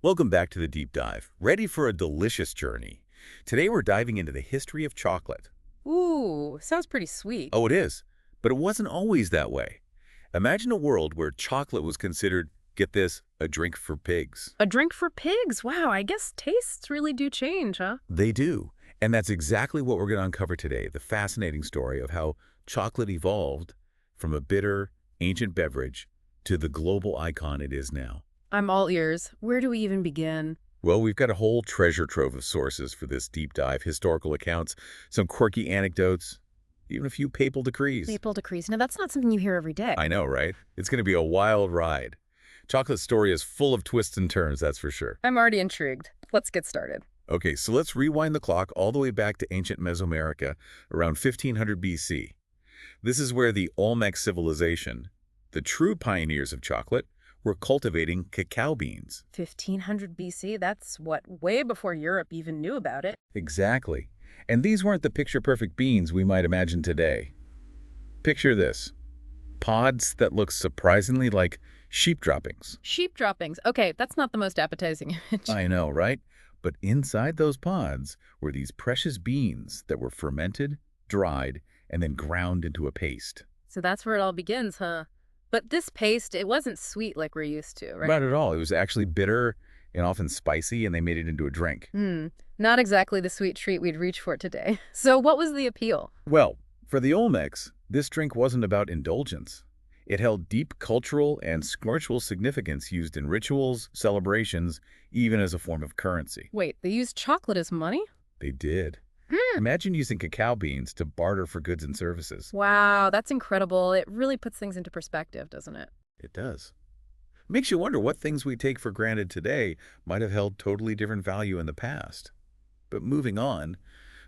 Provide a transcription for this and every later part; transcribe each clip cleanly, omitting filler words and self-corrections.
Welcome back to the Deep Dive. Ready for a delicious journey? Today we're diving into the history of chocolate. Ooh, sounds pretty sweet. Oh, it is. But it wasn't always that way. Imagine a world where chocolate was considered, get this, a drink for pigs. A drink for pigs. Wow, I guess tastes really do change, huh? They do. And that's exactly what we're going to uncover today, the fascinating story of how chocolate evolved from a bitter, ancient beverage to the global icon it is now. I'm all ears. Where do we even begin? Well, we've got a whole treasure trove of sources for this deep dive, historical accounts, some quirky anecdotes, even a few papal decrees. Maple decrees. Now, that's not something you hear every day. I know, right? It's going to be a wild ride. Chocolate's story is full of twists and turns, that's for sure. I'm already intrigued. Let's get started. Okay, so let's rewind the clock all the way back to ancient Mesoamerica, around 1500 BC. This is where the Olmec civilization, the true pioneers of chocolate, were cultivating cacao beans. 1500 BC? That's what, way before Europe even knew about it. Exactly. And these weren't the picture-perfect beans we might imagine today. Picture this. Pods that look surprisingly like sheep droppings. Sheep droppings. Okay, that's not the most appetizing image. I know, right? But inside those pods were these precious beans that were fermented, dried, and then ground into a paste. So that's where it all begins, huh? But this paste, it wasn't sweet like we're used to, right? Not at all. It was actually bitter and often spicy, and they made it into a drink. Not exactly the sweet treat we'd reach for today. So what was the appeal? Well, for the Olmecs, this drink wasn't about indulgence. It held deep cultural and spiritual significance used in rituals, celebrations, even as a form of currency. Wait, they used chocolate as money? They did. Imagine using cacao beans to barter for goods and services. Wow, that's incredible. It really puts things into perspective, doesn't it? It does. Makes you wonder what things we take for granted today might have held totally different value in the past. But moving on,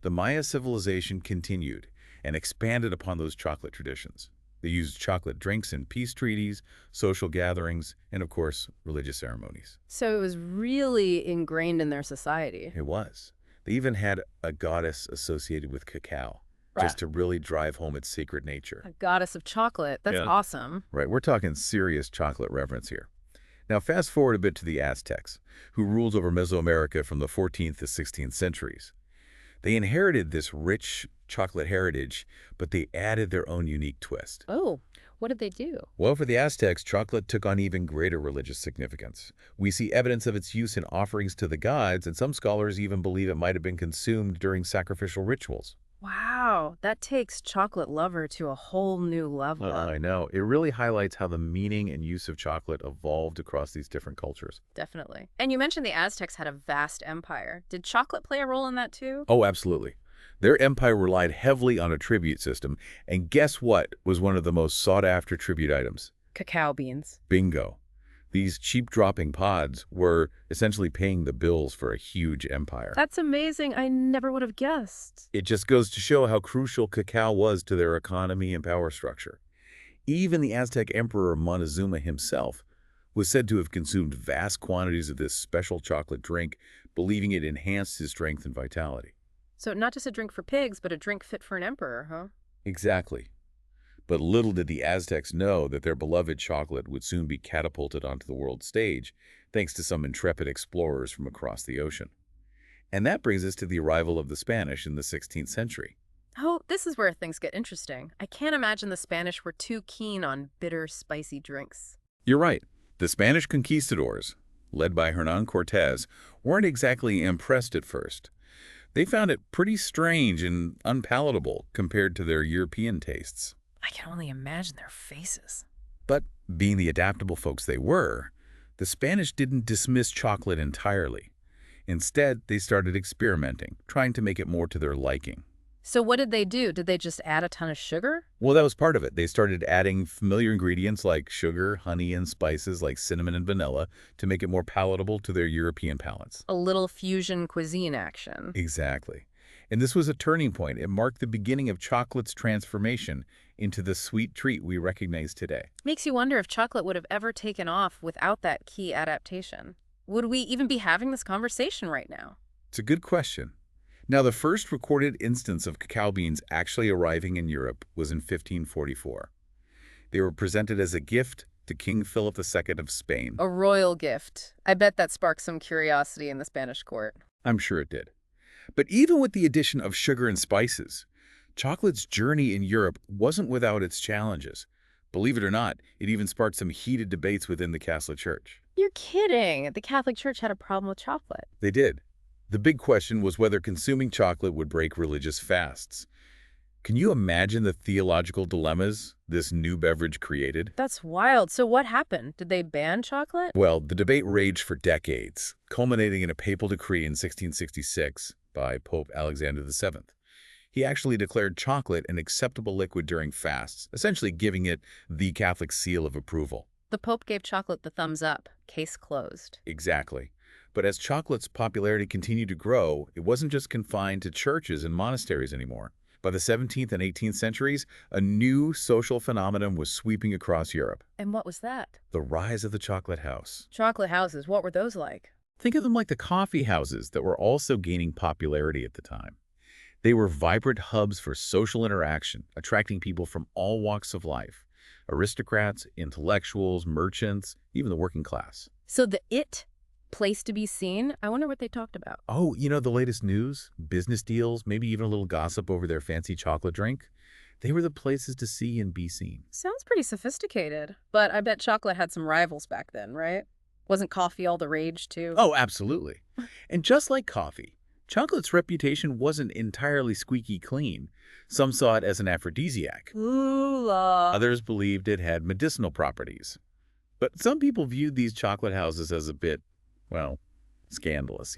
the Maya civilization continued and expanded upon those chocolate traditions. They used chocolate drinks in peace treaties, social gatherings, and of course, religious ceremonies. So it was really ingrained in their society. It was. They even had a goddess associated with cacao, Right. just to really drive home its sacred nature. A goddess of chocolate. That's Yeah. awesome. Right, we're talking serious chocolate reverence here. Now fast forward a bit to the Aztecs, who ruled over Mesoamerica from the 14th to 16th centuries. They inherited this rich chocolate heritage, but they added their own unique twist. Oh, what did they do? Well, for the Aztecs, chocolate took on even greater religious significance. We see evidence of its use in offerings to the gods, and some scholars even believe it might have been consumed during sacrificial rituals. Wow, that takes chocolate lover to a whole new level. I know. It really highlights how the meaning and use of chocolate evolved across these different cultures. Definitely. And you mentioned the Aztecs had a vast empire. Did chocolate play a role in that too? Oh, absolutely. Their empire relied heavily on a tribute system, and guess what was one of the most sought-after tribute items? Cacao beans. Bingo. These cheap dropping pods were essentially paying the bills for a huge empire. That's amazing. I never would have guessed. It just goes to show how crucial cacao was to their economy and power structure. Even the Aztec Emperor Montezuma himself was said to have consumed vast quantities of this special chocolate drink, believing it enhanced his strength and vitality. So not just a drink for pigs, but a drink fit for an emperor, huh? Exactly. But little did the Aztecs know that their beloved chocolate would soon be catapulted onto the world stage, thanks to some intrepid explorers from across the ocean. And that brings us to the arrival of the Spanish in the 16th century. Oh, this is where things get interesting. I can't imagine the Spanish were too keen on bitter, spicy drinks. You're right. The Spanish conquistadors, led by Hernán Cortés, weren't exactly impressed at first. They found it pretty strange and unpalatable compared to their European tastes. I can only imagine their faces. But being the adaptable folks they were, the Spanish didn't dismiss chocolate entirely. Instead, they started experimenting, trying to make it more to their liking. So what did they do? Did they just add a ton of sugar? Well, that was part of it. They started adding familiar ingredients like sugar, honey, and spices like cinnamon and vanilla to make it more palatable to their European palates. A little fusion cuisine action. Exactly. And this was a turning point. It marked the beginning of chocolate's transformation into the sweet treat we recognize today. Makes you wonder if chocolate would have ever taken off without that key adaptation. Would we even be having this conversation right now? It's a good question. Now, the first recorded instance of cacao beans actually arriving in Europe was in 1544. They were presented as a gift to King Philip II of Spain. A royal gift. I bet that sparked some curiosity in the Spanish court. I'm sure it did. But even with the addition of sugar and spices, chocolate's journey in Europe wasn't without its challenges. Believe it or not, it even sparked some heated debates within the Catholic Church. You're kidding. The Catholic Church had a problem with chocolate. They did. The big question was whether consuming chocolate would break religious fasts. Can you imagine the theological dilemmas this new beverage created? That's wild. So what happened? Did they ban chocolate? Well, the debate raged for decades, culminating in a papal decree in 1666 by Pope Alexander VII. He actually declared chocolate an acceptable liquid during fasts, essentially giving it the Catholic seal of approval. The Pope gave chocolate the thumbs up. Case closed. Exactly. But as chocolate's popularity continued to grow, it wasn't just confined to churches and monasteries anymore. By the 17th and 18th centuries, a new social phenomenon was sweeping across Europe. And what was that? The rise of the chocolate house. Chocolate houses. What were those like? Think of them like the coffee houses that were also gaining popularity at the time. They were vibrant hubs for social interaction, attracting people from all walks of life. Aristocrats, intellectuals, merchants, even the working class. So the place to be seen? I wonder what they talked about. Oh, the latest news, business deals, maybe even a little gossip over their fancy chocolate drink. They were the places to see and be seen. Sounds pretty sophisticated. But I bet chocolate had some rivals back then, right? Wasn't coffee all the rage, too? Oh, absolutely. And just like coffee, chocolate's reputation wasn't entirely squeaky clean. Some saw it as an aphrodisiac. Ooh la. Others believed it had medicinal properties. But some people viewed these chocolate houses as a bit, well, scandalous,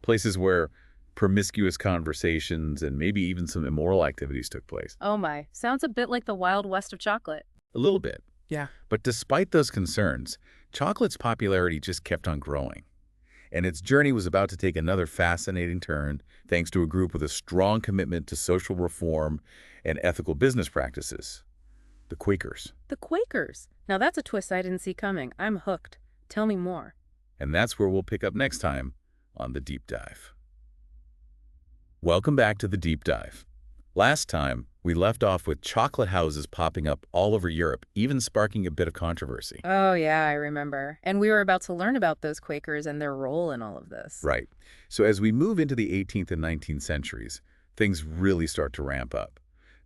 Places where promiscuous conversations and maybe even some immoral activities took place. Oh my. Sounds a bit like the Wild West of chocolate. A little bit. Yeah. But despite those concerns, chocolate's popularity just kept on growing. And its journey was about to take another fascinating turn thanks to a group with a strong commitment to social reform and ethical business practices. The Quakers. The Quakers. Now that's a twist I didn't see coming. I'm hooked. Tell me more. And that's where we'll pick up next time on The Deep Dive. Welcome back to The Deep Dive. Last time, we left off with chocolate houses popping up all over Europe, even sparking a bit of controversy. Oh, yeah, I remember. And we were about to learn about those Quakers and their role in all of this. Right. So as we move into the 18th and 19th centuries, things really start to ramp up.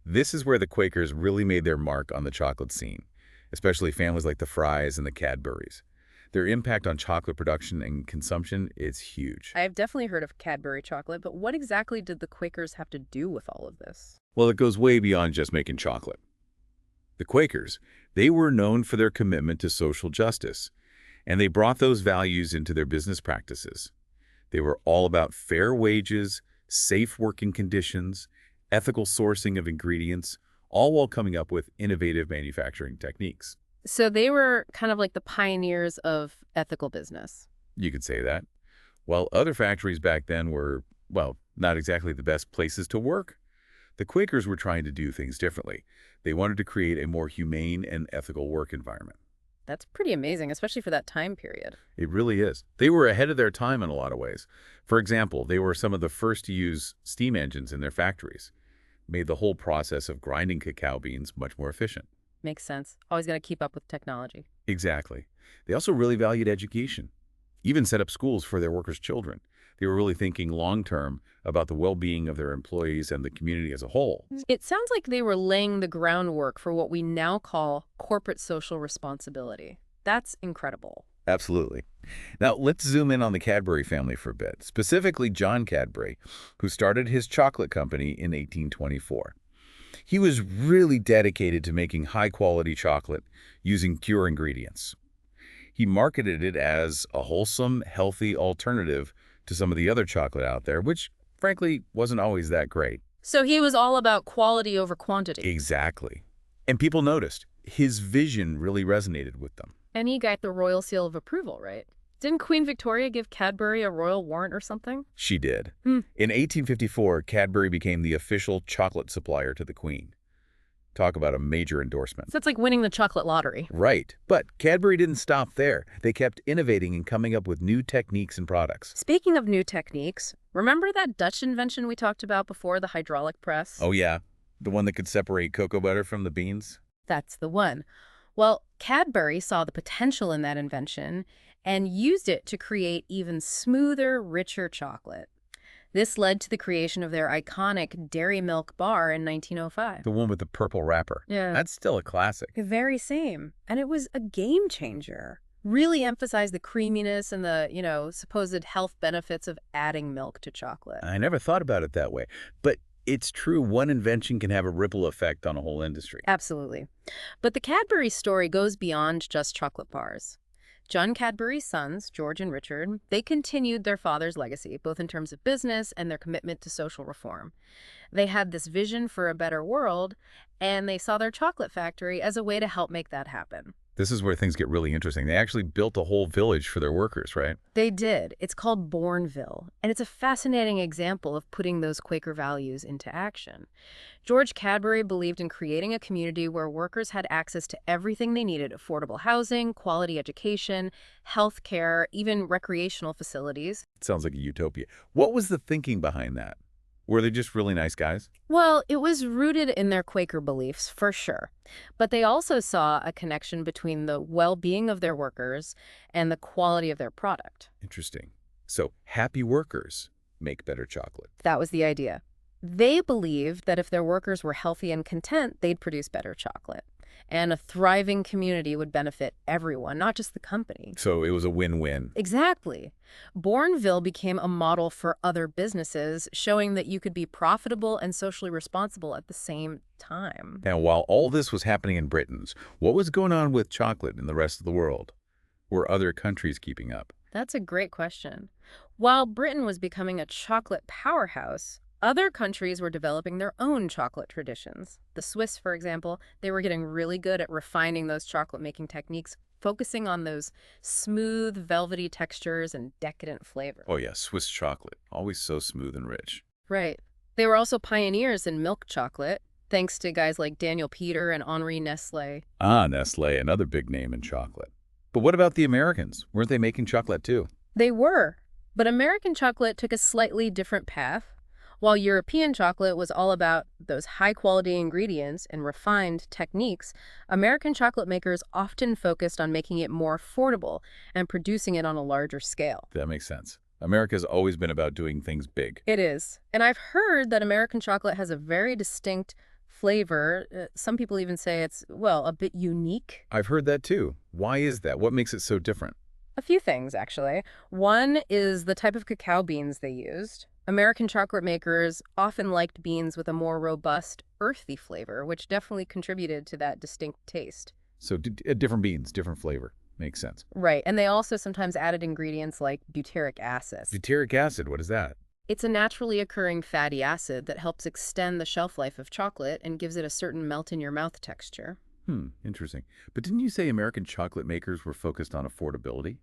This is where the Quakers really made their mark on the chocolate scene, especially families like the Frys and the Cadburys. Their impact on chocolate production and consumption is huge. I've definitely heard of Cadbury chocolate, but what exactly did the Quakers have to do with all of this? Well, it goes way beyond just making chocolate. The Quakers, they were known for their commitment to social justice, and they brought those values into their business practices. They were all about fair wages, safe working conditions, ethical sourcing of ingredients, all while coming up with innovative manufacturing techniques. So they were kind of like the pioneers of ethical business. You could say that. While other factories back then were, well, not exactly the best places to work, the Quakers were trying to do things differently. They wanted to create a more humane and ethical work environment. That's pretty amazing, especially for that time period. It really is. They were ahead of their time in a lot of ways. For example, they were some of the first to use steam engines in their factories, made the whole process of grinding cacao beans much more efficient. Makes sense. Always got to keep up with technology. Exactly. They also really valued education, even set up schools for their workers' children. They were really thinking long-term about the well-being of their employees and the community as a whole. It sounds like they were laying the groundwork for what we now call corporate social responsibility. That's incredible. Absolutely. Now, let's zoom in on the Cadbury family for a bit, specifically John Cadbury, who started his chocolate company in 1824. He was really dedicated to making high-quality chocolate using pure ingredients. He marketed it as a wholesome, healthy alternative to some of the other chocolate out there, which, frankly, wasn't always that great. So he was all about quality over quantity. Exactly. And people noticed. His vision really resonated with them. And he got the royal seal of approval, right? Didn't Queen Victoria give Cadbury a royal warrant or something? She did. In 1854, Cadbury became the official chocolate supplier to the Queen. Talk about a major endorsement. So it's like winning the chocolate lottery. Right. But Cadbury didn't stop there. They kept innovating and coming up with new techniques and products. Speaking of new techniques, remember that Dutch invention we talked about before, the hydraulic press? Oh, yeah. The one that could separate cocoa butter from the beans? That's the one. Well, Cadbury saw the potential in that invention and used it to create even smoother, richer chocolate. This led to the creation of their iconic Dairy Milk Bar in 1905. The one with the purple wrapper. Yeah. That's still a classic. The very same. And it was a game changer. Really emphasized the creaminess and the, supposed health benefits of adding milk to chocolate. I never thought about it that way. But it's true, one invention can have a ripple effect on a whole industry. Absolutely. But the Cadbury story goes beyond just chocolate bars. John Cadbury's sons, George and Richard, they continued their father's legacy, both in terms of business and their commitment to social reform. They had this vision for a better world, and they saw their chocolate factory as a way to help make that happen. This is where things get really interesting. They actually built a whole village for their workers, right? They did. It's called Bourneville, and it's a fascinating example of putting those Quaker values into action. George Cadbury believed in creating a community where workers had access to everything they needed: affordable housing, quality education, health care, even recreational facilities. It sounds like a utopia. What was the thinking behind that? Were they just really nice guys? Well, it was rooted in their Quaker beliefs, for sure. But they also saw a connection between the well-being of their workers and the quality of their product. Interesting. So happy workers make better chocolate. That was the idea. They believed that if their workers were healthy and content, they'd produce better chocolate. And a thriving community would benefit everyone, not just the company. So it was a win-win. Exactly. Bourneville became a model for other businesses, showing that you could be profitable and socially responsible at the same time. Now, while all this was happening in Britain, what was going on with chocolate in the rest of the world? Were other countries keeping up? That's a great question. While Britain was becoming a chocolate powerhouse, other countries were developing their own chocolate traditions. The Swiss, for example, they were getting really good at refining those chocolate-making techniques, focusing on those smooth, velvety textures and decadent flavor. Oh yeah, Swiss chocolate. Always so smooth and rich. Right. They were also pioneers in milk chocolate, thanks to guys like Daniel Peter and Henri Nestlé. Ah, Nestlé, another big name in chocolate. But what about the Americans? Weren't they making chocolate too? They were, but American chocolate took a slightly different path. While European chocolate was all about those high-quality ingredients and refined techniques, American chocolate makers often focused on making it more affordable and producing it on a larger scale. That makes sense. America's always been about doing things big. It is. And I've heard that American chocolate has a very distinct flavor. Some people even say it's, well, a bit unique. I've heard that too. Why is that? What makes it so different? A few things, actually. One is the type of cacao beans they used. American chocolate makers often liked beans with a more robust, earthy flavor, which definitely contributed to that distinct taste. So different beans, different flavor. Makes sense. Right, and they also sometimes added ingredients like butyric acid. Butyric acid, what is that? It's a naturally occurring fatty acid that helps extend the shelf life of chocolate and gives it a certain melt-in-your-mouth texture. Interesting. But didn't you say American chocolate makers were focused on affordability?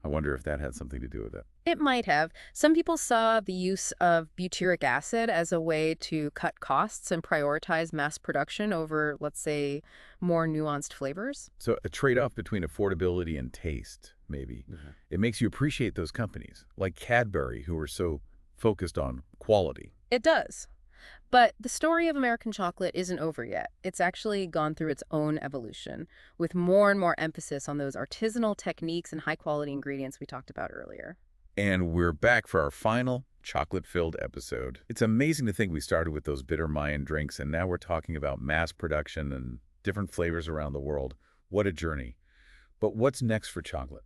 I wonder if that had something to do with it. It might have. Some people saw the use of butyric acid as a way to cut costs and prioritize mass production over, let's say, more nuanced flavors. So a trade-off between affordability and taste, maybe. It makes you appreciate those companies, like Cadbury, who were so focused on quality. It does. But the story of American chocolate isn't over yet. It's actually gone through its own evolution, with more and more emphasis on those artisanal techniques and high-quality ingredients we talked about earlier. And we're back for our final chocolate-filled episode. It's amazing to think we started with those bitter Mayan drinks, and now we're talking about mass production and different flavors around the world. What a journey. But what's next for chocolate?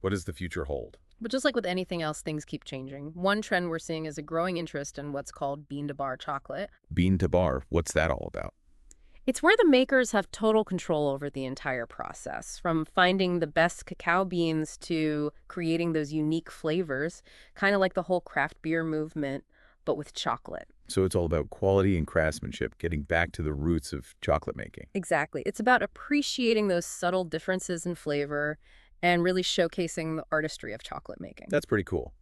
What does the future hold? But just like with anything else, things keep changing. One trend we're seeing is a growing interest in what's called bean-to-bar chocolate. Bean-to-bar, what's that all about? It's where the makers have total control over the entire process, from finding the best cacao beans to creating those unique flavors, kind of like the whole craft beer movement, but with chocolate. So it's all about quality and craftsmanship, getting back to the roots of chocolate making. Exactly. It's about appreciating those subtle differences in flavor and really showcasing the artistry of chocolate making. That's pretty cool.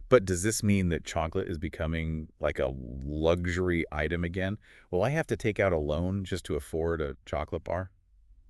But does this mean that chocolate is becoming like a luxury item again? Will I have to take out a loan just to afford a chocolate bar?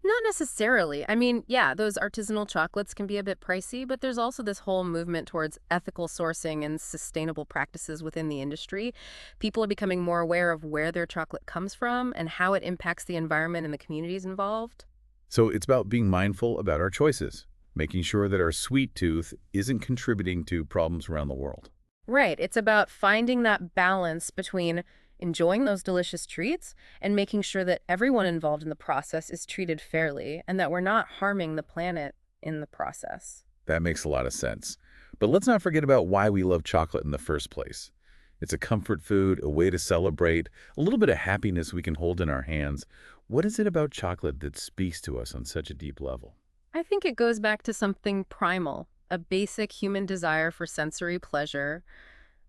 Not necessarily. I mean, yeah, those artisanal chocolates can be a bit pricey, but there's also this whole movement towards ethical sourcing and sustainable practices within the industry. People are becoming more aware of where their chocolate comes from and how it impacts the environment and the communities involved. So it's about being mindful about our choices, making sure that our sweet tooth isn't contributing to problems around the world. Right. It's about finding that balance between enjoying those delicious treats and making sure that everyone involved in the process is treated fairly and that we're not harming the planet in the process. That makes a lot of sense. But let's not forget about why we love chocolate in the first place. It's a comfort food, a way to celebrate, a little bit of happiness we can hold in our hands. What is it about chocolate that speaks to us on such a deep level? I think it goes back to something primal, a basic human desire for sensory pleasure.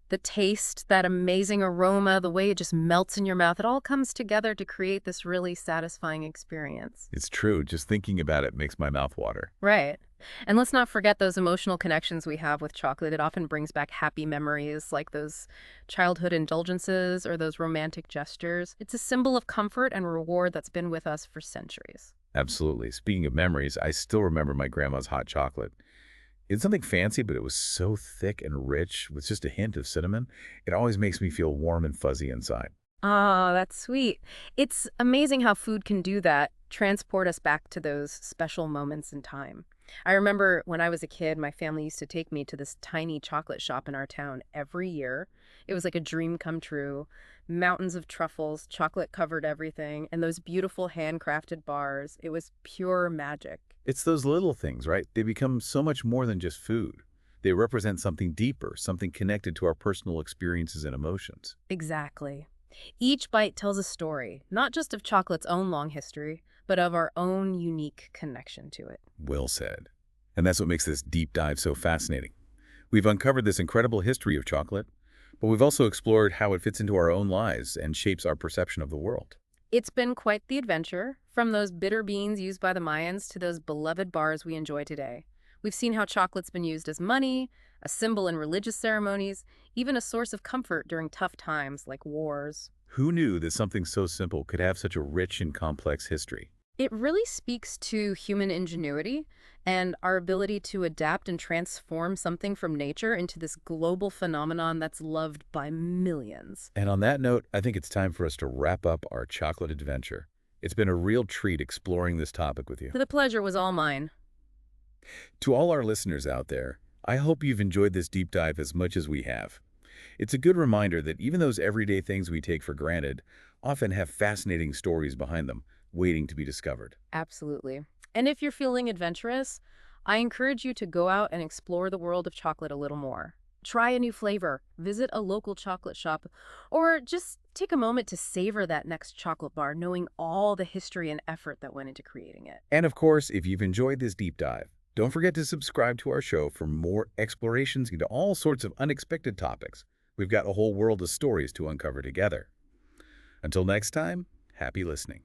The taste, that amazing aroma, the way it just melts in your mouth, it all comes together to create this really satisfying experience. It's true. Just thinking about it makes my mouth water. Right. And let's not forget those emotional connections we have with chocolate. It often brings back happy memories like those childhood indulgences or those romantic gestures. It's a symbol of comfort and reward that's been with us for centuries. Absolutely. Speaking of memories, I still remember my grandma's hot chocolate. It's something fancy, but it was so thick and rich with just a hint of cinnamon. It always makes me feel warm and fuzzy inside. Oh, that's sweet. It's amazing how food can do that, transport us back to those special moments in time. I remember when I was a kid, my family used to take me to this tiny chocolate shop in our town every year. It was like a dream come true. Mountains of truffles, chocolate covered everything, and those beautiful handcrafted bars. It was pure magic. It's those little things, right? They become so much more than just food. They represent something deeper, something connected to our personal experiences and emotions. Exactly. Each bite tells a story, not just of chocolate's own long history, but of our own unique connection to it. Well said. And that's what makes this deep dive so fascinating. We've uncovered this incredible history of chocolate, but we've also explored how it fits into our own lives and shapes our perception of the world. It's been quite the adventure, from those bitter beans used by the Mayans to those beloved bars we enjoy today. We've seen how chocolate's been used as money, a symbol in religious ceremonies, even a source of comfort during tough times like wars. Who knew that something so simple could have such a rich and complex history? It really speaks to human ingenuity and our ability to adapt and transform something from nature into this global phenomenon that's loved by millions. And on that note, I think it's time for us to wrap up our chocolate adventure. It's been a real treat exploring this topic with you. The pleasure was all mine. To all our listeners out there, I hope you've enjoyed this deep dive as much as we have. It's a good reminder that even those everyday things we take for granted often have fascinating stories behind them, waiting to be discovered. Absolutely. And if you're feeling adventurous, I encourage you to go out and explore the world of chocolate a little more. Try a new flavor, visit a local chocolate shop, or just take a moment to savor that next chocolate bar, knowing all the history and effort that went into creating it. And of course, if you've enjoyed this deep dive, don't forget to subscribe to our show for more explorations into all sorts of unexpected topics. We've got a whole world of stories to uncover together. Until next time, happy listening.